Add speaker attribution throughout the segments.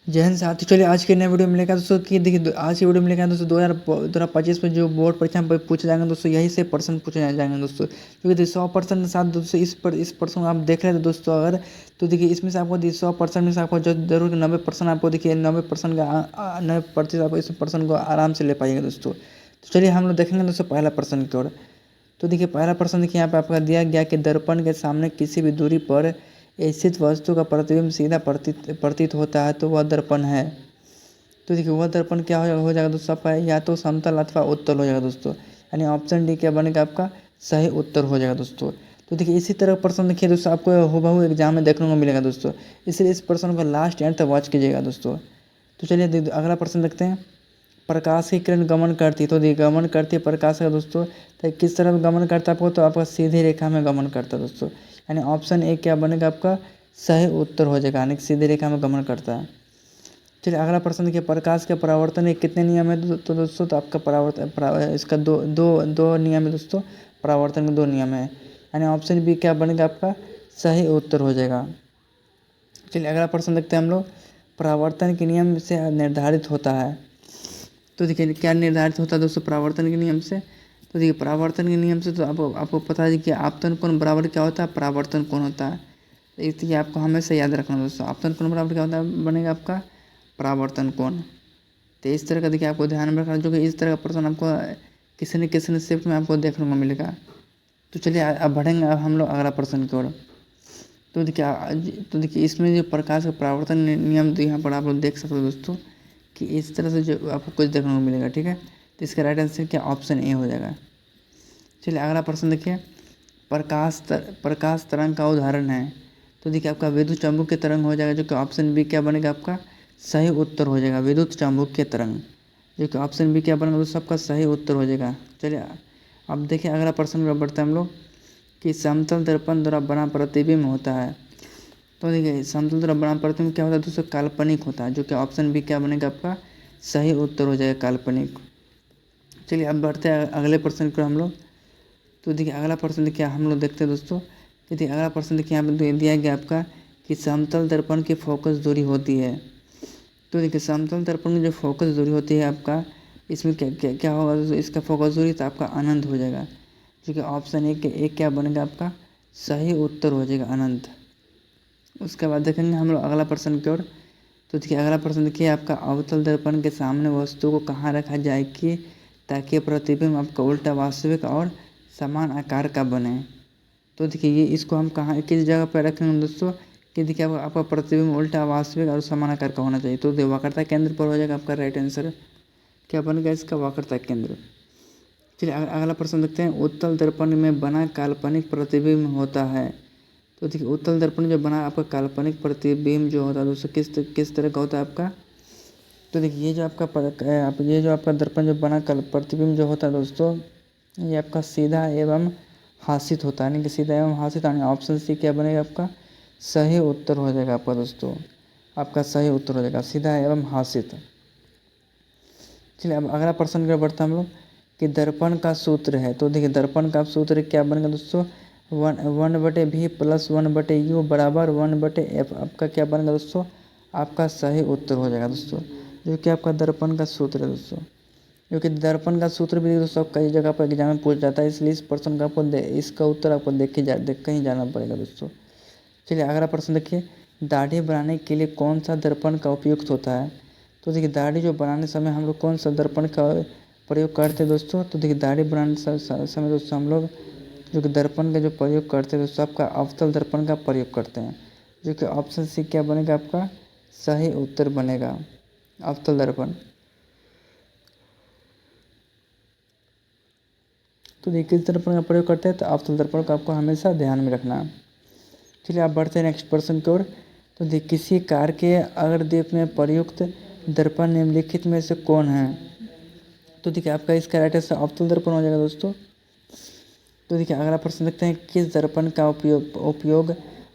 Speaker 1: जय हिंद साथी। चलिए आज के नए वीडियो में लेकर दोस्तों कि देखिए आज की वीडियो में लेकर दोस्तों 2025 में जो बोर्ड परीक्षा में पूछे जाएंगे दोस्तों, यही से प्रश्न पूछे जाएंगे दोस्तों। क्योंकि 100% के साथ दोस्तों इस प्रश्न आप देख रहे थे दोस्तों अगर, तो देखिए इसमें से आपको 100% में से आपको जरूर 90% आपको देखिए 90% का 90% आपको इस प्रश्न को आराम से ले पाइएगा दोस्तों। तो चलिए हम लोग देखेंगे दोस्तों पहला प्रश्न की ओर। तो देखिए पहला प्रश्न देखिए यहाँ पे आपका दिया गया कि दर्पण के सामने किसी भी दूरी पर स्थित वस्तु का प्रतिबिंब सीधा प्रतीत होता है तो वह दर्पण है। तो देखिए वह दर्पण क्या हो जाएगा दोस्तों आपका, या तो समतल अथवा उत्तल हो जाएगा दोस्तों। यानी ऑप्शन डी क्या बनेगा आपका सही उत्तर हो जाएगा दोस्तों। तो देखिए इसी तरह प्रश्न देखिए दोस्तों आपको हूबहू एग्जाम में देखने को मिलेगा दोस्तों, इसलिए इस प्रश्न को लास्ट एंड तक वॉच कीजिएगा दोस्तों। तो चलिए अगला प्रश्न देखते हैं। प्रकाश की किरण गमन करती, तो देखिए गमन करती है प्रकाश का दोस्तों, तो किस तरफ गमन करता है आपको, तो आपका सीधी रेखा में गमन करता है दोस्तों। यानी ऑप्शन ए क्या बनेगा आपका सही उत्तर हो जाएगा, यानी सीधी रेखा में गमन करता है। चलिए अगला प्रश्न देखिए प्रकाश के परावर्तन के कितने नियम है, तो दोस्तों तो आपका परावर्तन इसका दो नियम है दोस्तों, परावर्तन के 2 नियम है। यानी ऑप्शन बी क्या बनेगा आपका सही उत्तर हो जाएगा। चलिए अगला प्रश्न देखते हैं हम लोग। परावर्तन के नियम से निर्धारित होता है, तो देखिए क्या निर्धारित होता है दोस्तों परावर्तन के नियम से। तो देखिए परावर्तन के नियम से तो आपको पता है कि आपतन कोण बराबर क्या होता है, परावर्तन कोण होता है। तो इसलिए आपको हमेशा याद रखना दोस्तों, आपतन कोण बराबर क्या होता है, बनेगा आपका परावर्तन कोण। तो इस तरह का देखिए आपको ध्यान में रखना, जो कि इस तरह का प्रश्न आपको किसी न शिफ्ट में आपको देखने को मिलेगा। तो चलिए अब बढ़ेंगे अब हम लोग अगला प्रश्न की ओर। तो देखिए इसमें जो प्रकाश का परावर्तन नियम, तो यहाँ पर आप लोग देख सकते हो दोस्तों कि इस तरह से जो आपको कुछ देखने को मिलेगा, ठीक है। तो इसका राइट आंसर क्या ऑप्शन ए हो जाएगा। चलिए अगला प्रश्न देखिए। प्रकाश तरंग का उदाहरण है, तो देखिए आपका विद्युत चुम्बकीय तरंग हो जाएगा, जो कि ऑप्शन बी क्या बनेगा आपका सही उत्तर हो जाएगा, विद्युत चुम्बकीय तरंग, जो कि ऑप्शन बी क्या बनेगा दोस्तों आपका सही उत्तर हो जाएगा। चलिए अब देखिए अगला प्रश्न बढ़ते हैं हम लोग कि समतल दर्पण द्वारा बना प्रतिबिंब होता है। तो देखिए समतल द्वारा बना प्रतिबिंब क्या होता है दोस्तों, काल्पनिक होता है, जो कि ऑप्शन बी क्या बनेगा आपका सही उत्तर हो जाएगा काल्पनिक। चलिए अब बढ़ते हैं अगले प्रश्न पर हम लोग। तो देखिए अगला प्रश्न देखिए हम लोग देखते हैं दोस्तों कि देखिए अगला प्रश्न देखिए यहाँ पे दिया गया आपका कि समतल दर्पण की फोकस दूरी होती है। तो देखिए समतल दर्पण की जो फोकस दूरी होती है आपका, इसमें क्या क्या क्या होगा दोस्तों, इसका फोकस दूरी तो आपका अनंत हो जाएगा, जो कि ऑप्शन एक क्या बनेगा आपका सही उत्तर हो जाएगा अनंत। उसके बाद देखेंगे हम लोग अगला प्रश्न की ओर। तो देखिए अगला प्रश्न देखिए आपका अवतल दर्पण के सामने वस्तु को कहाँ रखा जाए कि ताकि प्रतिबिंब आपका उल्टा वास्तविक और समान आकार का बने। तो देखिए ये इसको हम कहाँ किस जगह पर रखेंगे दोस्तों कि देखिए आपका प्रतिबिंब उल्टा वास्तविक और समान आकार का होना चाहिए। तो वक्रता केंद्र पर हो जाएगा आपका राइट आंसर, क्या बनेगा इसका वक्रता केंद्र। चलिए अगला प्रश्न देखते हैं। उत्तल दर्पण में बना काल्पनिक प्रतिबिंब होता है, तो देखिए उत्तल दर्पण जो बना आपका काल्पनिक प्रतिबिंब जो होता है दोस्तों किस तरह का होता है आपका। तो देखिए ये जो आपका दर्पण जो बना प्रतिबिंब जो होता है दोस्तों, ये आपका सीधा एवं हासित होता है, यानी कि सीधा एवं हासित, यानी ऑप्शन सी क्या बनेगा आपका सही उत्तर हो जाएगा आपका दोस्तों, आपका सही उत्तर हो जाएगा सीधा एवं हासित। चलिए अब अगला प्रश्न की बढ़ते हम लोग कि दर्पण का सूत्र है। तो देखिए दर्पण का सूत्र क्या बनेगा दोस्तों, 1/v प्लस 1/u बराबर 1/f, आपका क्या बनेगा दोस्तों आपका सही उत्तर हो जाएगा दोस्तों, जो कि आपका दर्पण का सूत्र है दोस्तों। क्योंकि दर्पण का सूत्र भी दोस्तों कई जगह पर एग्जाम में पूछ जाता है, इसलिए इस प्रश्न का आपको इसका उत्तर आपको देख कहीं जाना पड़ेगा दोस्तों। चलिए अगला प्रश्न देखिए। दाढ़ी बनाने के लिए कौन सा दर्पण का उपयुक्त होता है। तो देखिए दाढ़ी जो बनाने समय हम लोग कौन सा दर्पण का प्रयोग करते हैं दोस्तों, तो देखिए दाढ़ी बनाने समय दोस्तों हम लोग जो कि दर्पण का जो प्रयोग करते हैं दोस्तों आपका अवतल दर्पण का प्रयोग करते हैं, जो कि ऑप्शन सी क्या बनेगा आपका सही उत्तर बनेगा अवतल दर्पण। तो देखिए किस दर्पण का प्रयोग करते हैं, तो अवतल दर्पण का आपको हमेशा ध्यान में रखना। चलिए आप बढ़ते हैं नेक्स्ट प्रश्न की ओर। तो देखिए किसी कार के अग्रदीप में प्रयुक्त दर्पण निम्नलिखित में से कौन है। तो देखिए आपका इसका राइट आंसर अवतल दर्पण हो जाएगा दोस्तों। तो देखिए अगला प्रश्न देखते हैं किस दर्पण का उपयोग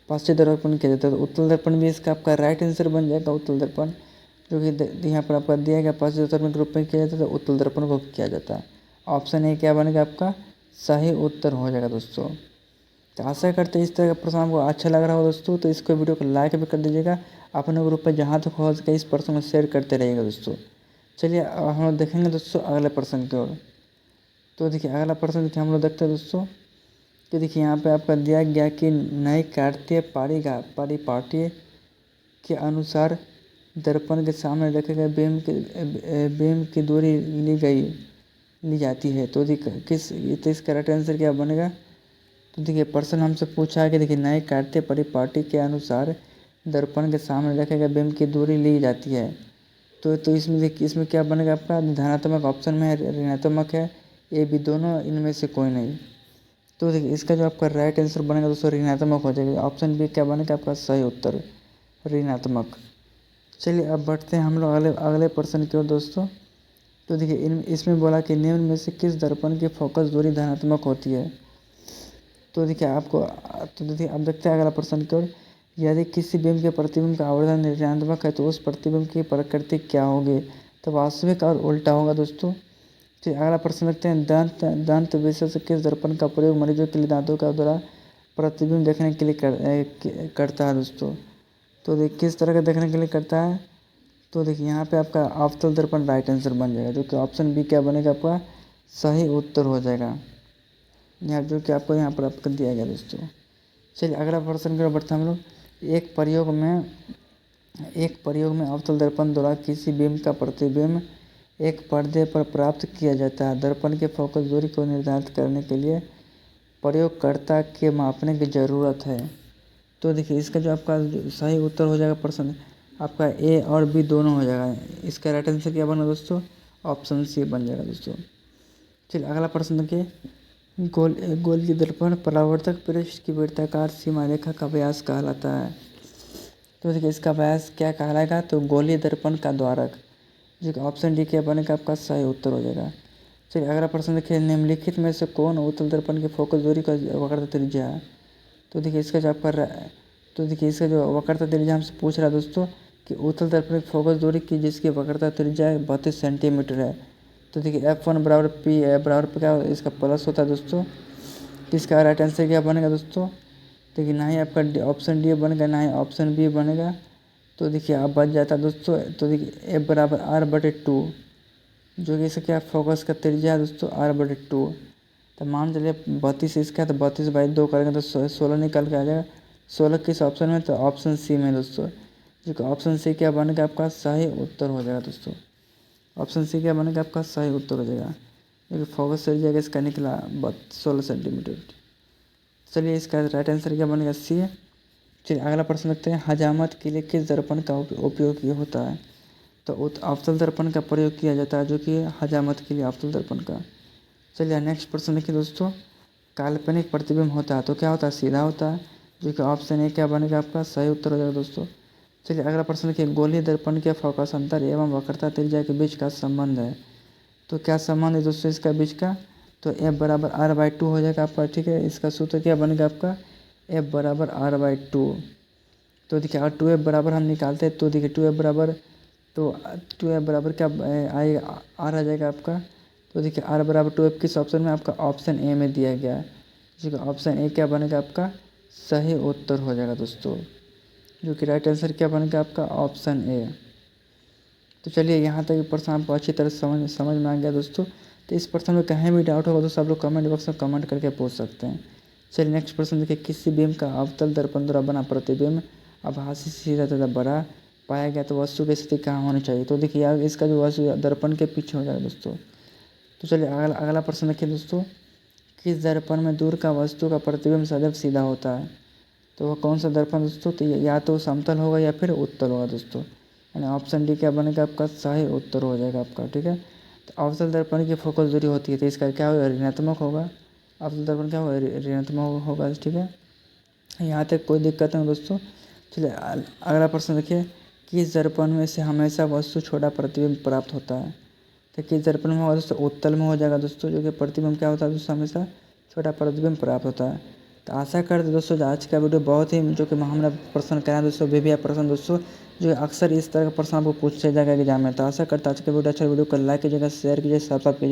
Speaker 1: पाश्चात्य दर्पण किया जाता है। तो उत्तल दर्पण भी इसका आपका राइट आंसर बन जाएगा उत्तल दर्पण, जो कि यहाँ पर आपका दिया गया पाश्चात्य दर्पण के रूप में किया जाता है, तो उत्तल दर्पण को किया जाता है। ऑप्शन ए क्या बनेगा आपका सही उत्तर हो जाएगा दोस्तों। तो आशा करते हैं इस तरह का प्रश्न आपको अच्छा लग रहा हो दोस्तों, तो इसको वीडियो को लाइक भी कर दीजिएगा अपने ग्रुप पे जहाँ तक हो सके इस प्रश्न को शेयर करते रहिएगा दोस्तों। चलिए अब हम लोग देखेंगे दोस्तों अगले प्रश्न की ओर। तो देखिए अगला प्रश्न देखिए हम लोग देखते हैं दोस्तों कि देखिए यहाँ पे आपका दिया गया कि नई कार्तीय पारिपाटी के अनुसार दर्पण के सामने रखे गए बीम की दूरी ली जाती है। तो इसका राइट आंसर क्या बनेगा? तो देखिए प्रश्न हमसे पूछा है कि देखिए नए कार्तीय परिपाटी के अनुसार दर्पण के सामने रखे गए बीम की दूरी ली जाती है। तो इसमें देखिए इसमें क्या बनेगा आपका? धनात्मक ऑप्शन में है, ऋणात्मक है, ए बी दोनों, इनमें से कोई नहीं। तो देखिए इसका जो आपका राइट आंसर बनेगा दोस्तों ऋणात्मक हो जाएगा। ऑप्शन बी क्या बनेगा आपका सही उत्तर, ऋणात्मक। चलिए अब बढ़ते हैं हम लोग अगले प्रश्न की ओर दोस्तों। तो देखिए इसमें बोला कि निम्न में से किस दर्पण की फोकस दूरी धनात्मक होती है। तो देखिए अब देखते हैं अगला प्रश्न की ओर। यदि किसी बिंब के प्रतिबिंब का आवर्धन ऋणात्मक है तो उस प्रतिबिंब की प्रकृति क्या होगी? तो वास्तविक और उल्टा होगा दोस्तों। फिर अगला प्रश्न देखते हैं दंत विशेष किस दर्पण का प्रयोग मरीजों के लिए दांतों का द्वारा प्रतिबिंब देखने के लिए करता है दोस्तों। तो देखिए किस तरह का देखने के लिए करता है? तो देखिए यहाँ पे आपका अवतल दर्पण राइट आंसर बन जाएगा, जो कि ऑप्शन बी क्या बनेगा आपका सही उत्तर हो जाएगा, यहाँ जो कि आपको यहाँ पर आपको दिया गया दोस्तों। चलिए अगला प्रश्न की ओर बढ़ते हैं हम लोग। एक प्रयोग में अवतल दर्पण द्वारा किसी बिंब का प्रतिबिंब एक पर्दे पर प्राप्त किया जाता है। दर्पण के फोकस दूरी को निर्धारित करने के लिए प्रयोगकर्ता के मापने की ज़रूरत है। तो देखिए इसका जो आपका सही उत्तर हो जाएगा प्रश्न आपका ए और बी दोनों हो जाएगा। इसका राइट आंसर क्या बना दोस्तों? ऑप्शन सी बन जाएगा दोस्तों। चलिए अगला प्रश्न देखिए। गोलीय दर्पण परावर्तक पृष्ठ की वृत्ताकार सीमा रेखा का व्यास कहलाता है। तो देखिए इसका व्यास क्या कहलाएगा? तो गोलीय दर्पण का द्वारक, जो कि ऑप्शन डी क्या बनेगा आपका सही उत्तर हो जाएगा। चलिए अगला प्रश्न देखिए। निम्नलिखित में से कौन उत्तल दर्पण की फोकस दूरी का वक्रता त्रिज्या है? तो देखिए इसका जो वक्रता त्रिज्या हमसे पूछ रहा है दोस्तों कि उत्तल दर्पण की फोकस दूरी की जिसकी वक्रता त्रिज्या 32 सेंटीमीटर है। तो देखिए F1 बराबर पी है, बराबर पे क्या इसका प्लस होता है दोस्तों। इसका राइट आंसर क्या बनेगा दोस्तों? देखिए ना ही आपका ऑप्शन डी बनेगा, ना ही ऑप्शन बी बनेगा। तो देखिए आप बच जाता है दोस्तों। तो देखिए F बराबर R/2, जो कि इसका क्या फोकस का त्रिज्या है दोस्तों R/2। तो मान चलिए 32 इसका, तो 32/2 करेंगे तो 16 निकल के आ जाएगा। 16 किस ऑप्शन में? तो ऑप्शन सी में दोस्तों, जो कि ऑप्शन सी क्या बनेगा आपका सही उत्तर हो जाएगा दोस्तों। ऑप्शन सी क्या बनेगा आपका सही उत्तर हो जाएगा, क्योंकि फोकस त्रिज्या इसका निकला 16 सेंटीमीटर। चलिए इसका राइट आंसर क्या बनेगा? सी। चलिए अगला प्रश्न देखते हैं। हजामत के लिए किस दर्पण का उपयोग होता है? तो अवतल दर्पण का प्रयोग किया जाता है, जो कि हजामत के लिए अवतल दर्पण का। चलिए नेक्स्ट प्रश्न देखिए दोस्तों। काल्पनिक प्रतिबिंब होता है तो क्या होता है? सीधा होता है, जो कि ऑप्शन ए क्या बनेगा आपका सही उत्तर हो जाएगा दोस्तों। चलिए अगला प्रश्न देखिए। गोलीय दर्पण के फोकस अंतर एवं वक्रता त्रिज्या के बीच का संबंध है। तो क्या संबंध है दोस्तों इसका बीच का? तो F बराबर R/2 हो जाएगा आपका, ठीक है। इसका सूत्र क्या बनेगा आपका? F बराबर R/2। तो देखिए अगर 2F बराबर हम निकालते हैं तो देखिए 2F बराबर क्या आएगा? R आ जाएगा आपका। तो देखिए R बराबर 2F किस ऑप्शन में? आपका ऑप्शन ए में दिया गया है, जो कि ऑप्शन ए क्या बनेगा आपका सही उत्तर हो जाएगा दोस्तों, जो कि राइट आंसर क्या बनेगा आपका ऑप्शन ए। तो चलिए यहाँ तक प्रश्न आपको अच्छी तरह समझ में आ गया दोस्तों। तो इस प्रश्न में कहीं भी डाउट होगा दोस्तों आप लोग कमेंट बॉक्स में कमेंट करके पूछ सकते हैं। चलिए नेक्स्ट प्रश्न देखिए। किसी बीम का अवतल दर्पण द्वारा बना प्रतिबिंब आभासी सीधा तथा बड़ा पाया गया तो वस्तु की स्थिति कहाँ होनी चाहिए? तो देखिए यार इसका जो वस्तु दर्पण के पीछे हो जाएगा दोस्तों। तो चलिए अगला प्रश्न देखिए दोस्तों। किस दर्पण में दूर का वस्तु का प्रतिबिंब सदैव सीधा होता है? तो वह कौन सा दर्पण दोस्तों? तो या तो समतल होगा या फिर उत्तल होगा दोस्तों, यानी ऑप्शन डी क्या बनेगा आपका सही उत्तर हो जाएगा आपका, ठीक है। तो अवतल दर्पण की फोकस दूरी होती है तो इसका क्या होगा? ऋणात्मक होगा। अवतल दर्पण क्या होगा? ऋणात्मक होगा, ठीक है। यहाँ तक कोई दिक्कत नहीं दोस्तों। चलिए अगला प्रश्न देखिए। किस दर्पण में से हमेशा वस्तु छोटा प्रतिबिंब प्राप्त होता है? तो किस दर्पण में होगा दोस्तों? उत्तल में हो जाएगा दोस्तों, जो कि प्रतिबिंब क्या होता है दोस्तों हमेशा छोटा प्रतिबिंब प्राप्त होता है। तो आशा करते दोस्तों आज का वीडियो बहुत ही जो कि हमने प्रश्न कराया दोस्तों वीवीआई प्रश्न दोस्तों, जो अक्सर इस तरह का प्रश्न आपको पूछा जाएगा एग्जाम में। तो आशा करता आज का वीडियो अच्छा वीडियो को लाइक कीजिएगा, शेयर कीजिए, सब्सक्राइब कीजिए।